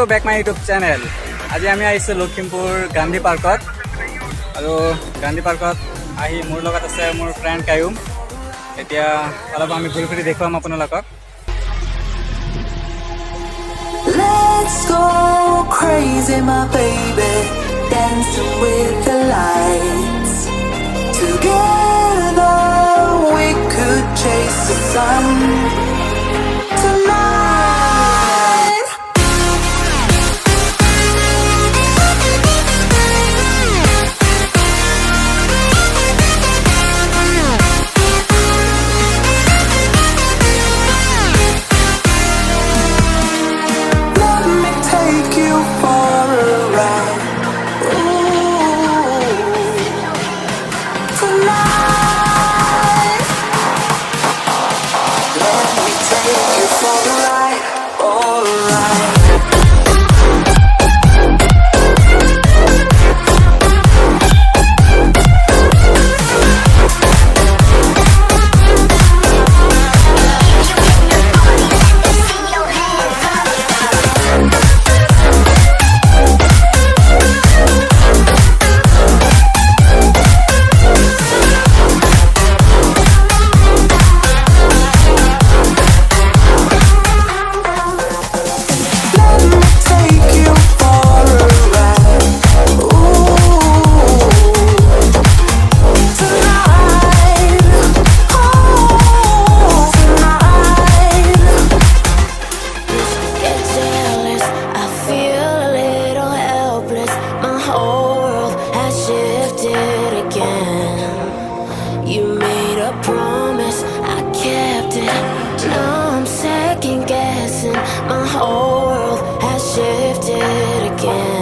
to back my YouTube channel. আজি আমি আহিছোঁ লখিমপুৰ গান্ধী পাৰ্কত আৰু গান্ধী পাৰ্কত আহি মোৰ লগত আছে মোৰ ফ্ৰেণ্ড কায়ুম। এতিয়া অলপ আমি ঘূৰি ফুৰি দেখুৱাম আপোনালোকক। Let's go crazy my baby, dancing with the lights. Together we could chase the sun tonight. Let me take you for a ride. Ooh, tonight. Let me take you for a ride. All right. Let me take you for a ride. Ooh, tonight. Oh, tonight. Get jealous, I feel a little helpless. My whole world has shifted again. You made a promise, I kept it. Now I'm second guessing. My whole world has shifted again.